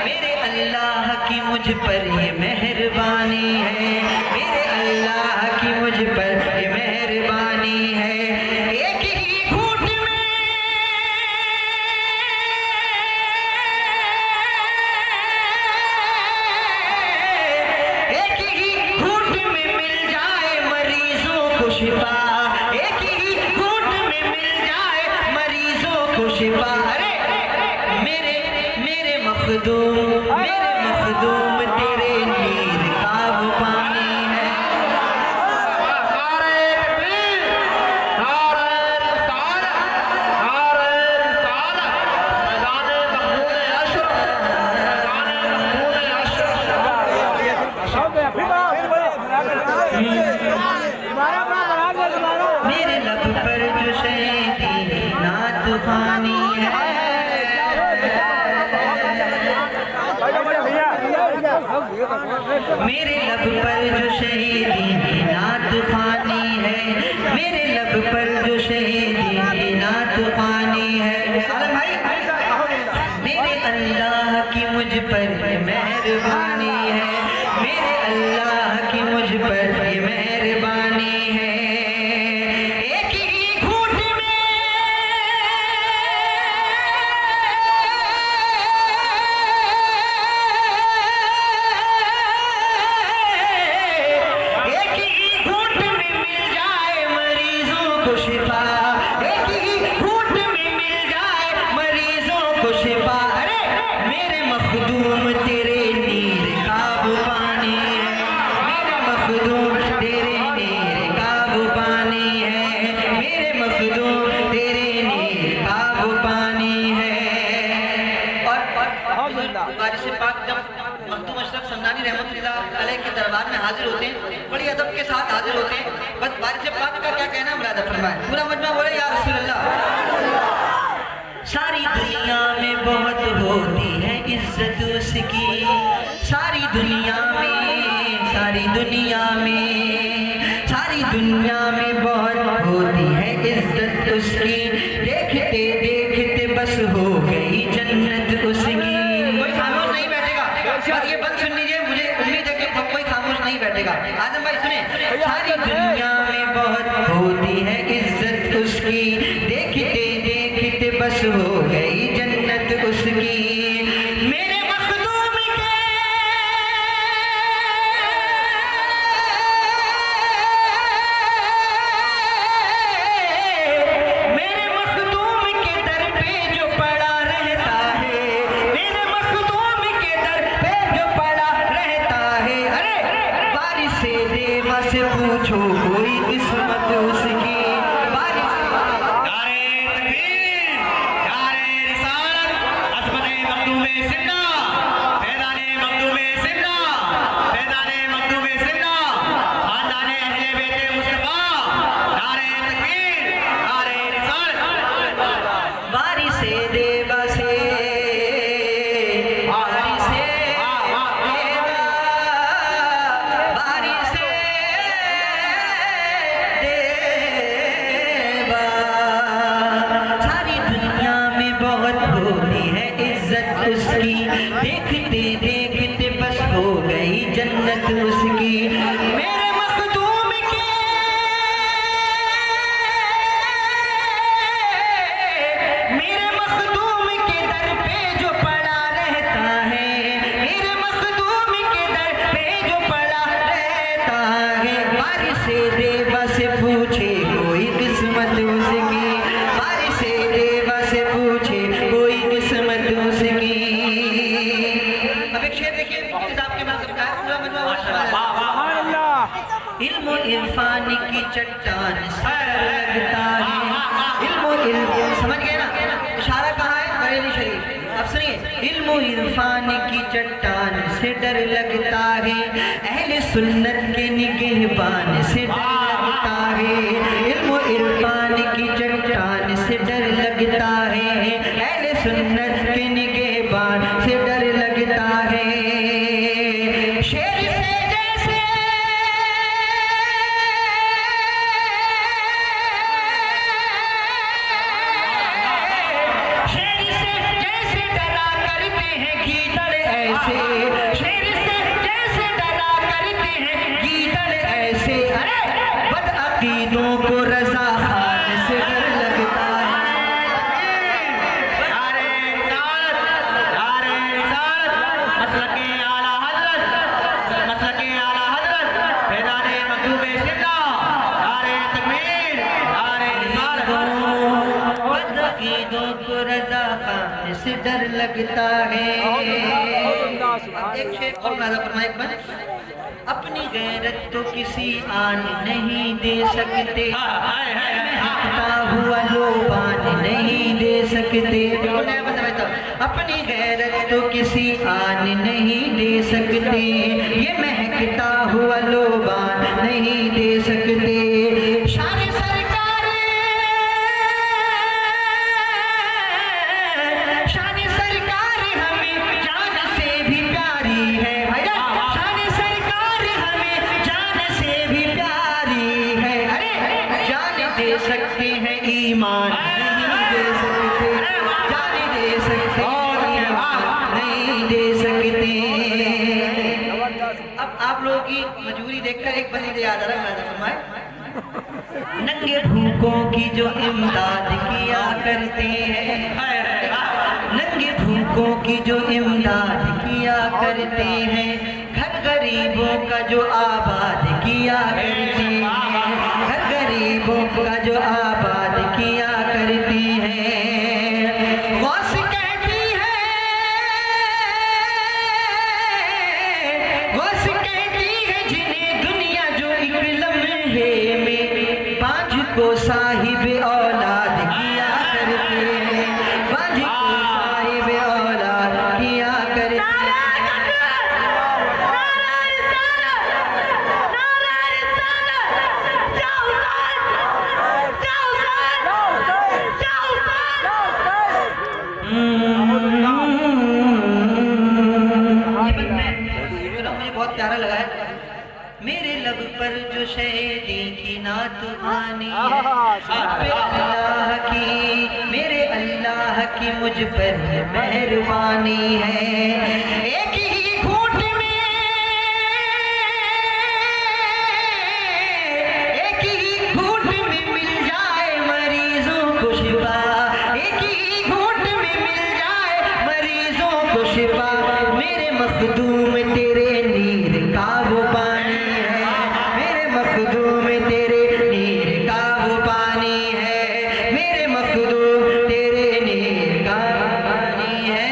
मेरे अल्लाह की मुझ पर ये मेहरबानी है, मेरे अल्लाह की मुझ पर ये मेहरबानी है। एक ही घूंट में एक ही घूंट में मिल जाए मरीजों को शिफा, एक ही घूंट में मिल जाए मरीजों को शिफा। अरे मेरे मेरे मखदूम तेरे नीर का वो पानी है। मेरे लब पर जो शहीदी नात फानी है, मेरे लब पर जो शहीदी नात फानी है, मेरे लब पर जो शहीदी नात फानी है। आलम भाई, मेरे अल्लाह की मुझ पर ये मेहरबानी है, मेरे अल्लाह की मुझ पर ये मेहरबानी है। एक ही घूंट में एक ही घूंट में मिल जाए मरीजों को शिफा, एक ही घूंट में मिल जाए मरीजों को शिफा। अरे मेरे मखदूम तेरे नीर का वो पानी है, मेरे मखदूम तेरे नीर का वो पानी है, मेरे मखदूम तेरे नीर का वो पानी है। और बारिश पाक जब मखदूम अशरफ समदानी रहमतुल्लाह अलैह के दरबार में हाजिर होते हैं, बड़ी अदब के साथ हाजिर होते हैं। बस बारिश पाक का क्या कहना मुराद फरमाए, पूरा मजमा बोले या रसूल अल्लाह। सारी दुनिया में बहुत होती है इज्जत उसकी, सारी दुनिया में, सारी दुनिया में, सारी दुनिया में बहुत होती है इज्जत उसकी। देखते देखते बस हो गई जन्नत उसकी। कोई खामोश नहीं बैठेगा, बस ये बात सुन लीजिए, मुझे उम्मीद है कि कोई खामोश नहीं बैठेगा। आदम भाई सुने, सारी दुनिया में बहुत होती है इज्जत उसकी, देखते देखते बस हो गई जन्नत उसकी। मेरे मखदूम के मेरे मखदूम के दर पे जो पड़ा रहता है, मेरे मखदूम के दर पे जो पड़ा रहता है। अरे बारिश से देवा से पूछो कोई किस्मत उसकी, बारिश नारे तकबीर, नारे रिसालत, अज़मत-ए मखदूम-ए सिन्ना, फैज़ान-ए मखदूम-ए सिन्ना, फैज़ान-ए मखदूम-ए सिन्ना, खानदान-ए अहले बैत मुस्तफा। नारे तकबीर, नारे रिसालत। बारिश से देवा से, बारिश से देवा, बारिश से से देवा से पूछे कोई किस्मत उसकी, बारिश से देवा से पूछे कोई किस्मत उसकी। अब एक शेर देखिए किताब के मतलब का है, पूरा मजमा इल्म इरफान की चट्टान से लगता है, इल्म समझ गए ना, इशारा कहाँ है, बरेली शरीफ। अब सुनिए, इल्म इरफान की चट्टान से डर लगता है, अहले सुन्नत के निगहबान से डर लगता है, इल्म इरफान की चट्टान से डर लगता है, अहले सुन्नत के निगहबान से डर लगता है। शेर से जैसे शेर से जैसे डरा करते हैं गीदड़ ऐसे, अरे बदअकीदों को रज़ा खान से डर लगता है। मसलके आला हज़रत फैज़ाने मखदूम ज़िंदा, नारे तकबीर, नारे रिसालत। बदअकीदों को रज़ा खान से डर लगता है। एक शेर और नारा फरमाए एक बार। अपनी गैरत तो किसी आन नहीं दे सकते, हकता हुआ लोबान नहीं दे सकते। अपनी गैरत तो किसी आन नहीं दे सकते, ये महकता हुआ लोबान नहीं दे सकते। शान सरकार, शान सरकार हमें जान से भी प्यारी है, शान सरकार हमें जान से भी प्यारी है। अरे जान दे सकते हैं ईमान नहीं दे सकते, जान दे सकते ईमान नहीं दे सकते। अब आप लोगों की मजबूरी देखकर एक बंदे याद आ रहा है, फरमाए नंगे भूखों की जो इमदाद किया करते हैं, नंगे भूखों की जो इमदाद किया करते हैं, घर गरीबों का जो आबाद किया करते हैं, घर गरीबों का जो आबाद किया करते हैं। गौस कहती है, गौस कहती है जिन्हें दुनिया जो एक लम्हे में बांझ को साहिब औलाद किया करते हैं, बांझ को साहिब औलाद किया करते हैं। मुझे बहुत प्यारा लगा है। मेरे लब पर जो शहीदी की नात आनी है, अल्लाह की, मेरे अल्लाह की मुझ पर मेहरबानी है। एक ही घूंट में, एक ही घूंट में मिल जाए मरीजों को शिफा, एक ही घूंट में मिल जाए मरीजों को शिफा। मेरे मखदूम तेरे नीर का वो पानी है, मेरे मखदूम तेरे नीर का वो पानी है, मेरे मखदूम तेरे नीर का पानी है।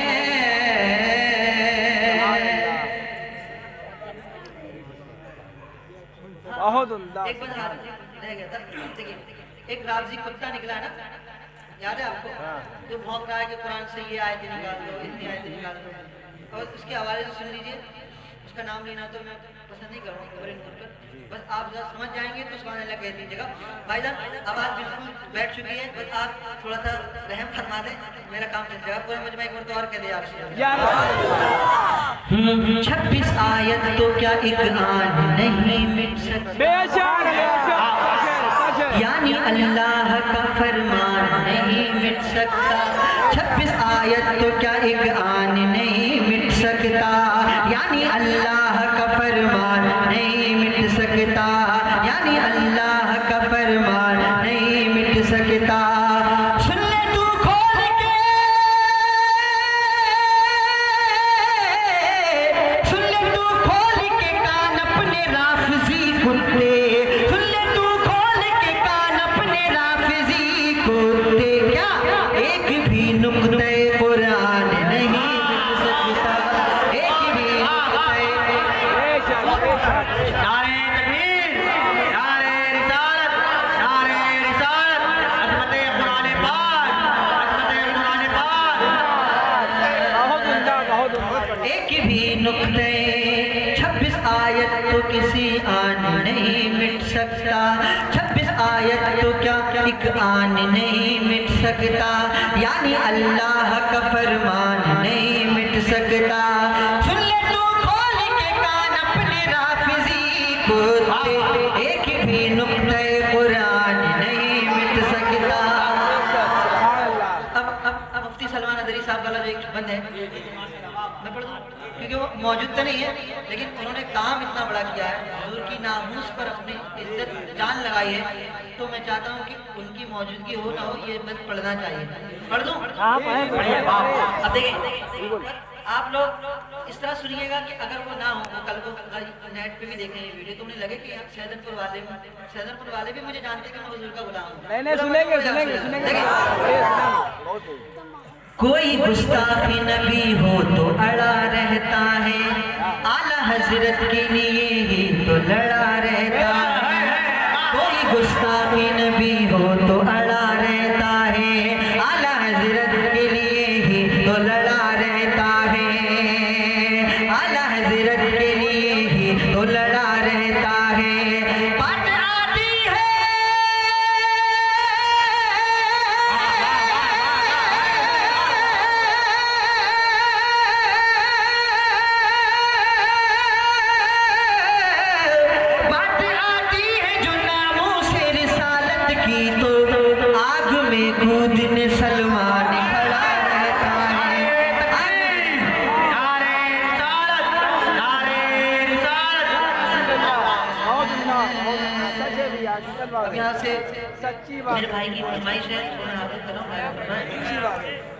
बहुत उम्दा। एक बार हाथ रह गया था, देखिए एक रावजी कुत्ता निकला ना, याद है आपको, जो भौंक रहा है कि कुरान से ये आयतें निकाल दो, इतनी आयतें निकाल दो, और उसके हवाले से सुन लीजिए। उसका नाम लेना तो मैं पसंद नहीं करूँगा, बस आप जरा समझ जाएंगे तो सुभान अल्लाह कह दीजिएगा। भाईजान आवाज़ बिल्कुल बैठ चुकी है, बस आप थोड़ा सा रहम फरमा दें, मेरा काम चल जाएगा। पूरा मुझे एक बार तो और कह दे यार। 26 आयत तो क्या एक आन नहीं मिट सकती, यानी अल्लाह का फरमान नहीं मिट सकता। 26 आयत तो क्या एक आन नहीं मिट सकता, यानी अल्लाह का फरमान नहीं मिट सकता, यानी अल्लाह का फरमान नहीं मिट सकता। सुन ले तू खोल के, सुन ले तू खोल के कान अपने राफ़ज़ी कुत्ते, सुन सकता, 26 आयत तो क्या एक आन नहीं मिट सकता, यानी अल्लाह का फरमान नहीं मिट सकता। सुन ले तू खोल के कान अपने राफिजी को, एक भी नुक्ते कुरान नहीं मिट सकता। अब मुफ्ती सलमान अदरी साहब वाला जो एक बंद है मैं पढ़ दूं, क्योंकि वो मौजूद तो नहीं है लेकिन उन्होंने काम इतना बड़ा किया है, हुजूर की नामूस पर अपनी इज्जत जान लगाई है, तो मैं चाहता हूँ कि उनकी मौजूदगी हो ना हो ये बंद पढ़ना चाहिए। पढ़ दूं? अब देखिए आप लोग इस तरह सुनिएगा कि अगर वो ना हो वो कल को नेट पे भी देखें ये वीडियो तो उन्हें लगे कि सैदनपुर वाले भी मुझे जानते कि मैं हुजूर का गुलाम हूँ। नहीं सुनेंगे। कोई गुस्ताखी नबी हो तो अड़ा रहता है, आला हजरत के लिए ही तो लड़ा रहता है। कोई गुस्ताखी नबी हो तो अड़ा रहता है, आला हजरत के लिए ही तो लड़ा रहता है, आला हजरत के लिए ही तो लड़ा रहता है। बात आती है तो आग में कूदने सलमान खड़ा रहता है। नारे रिसालत, नारे रिसालत। सच है भैया, अब यहाँ से सच्ची बात मेरे भाई की फरमाइश है, थोड़ा आगे करो। सच्ची बात है।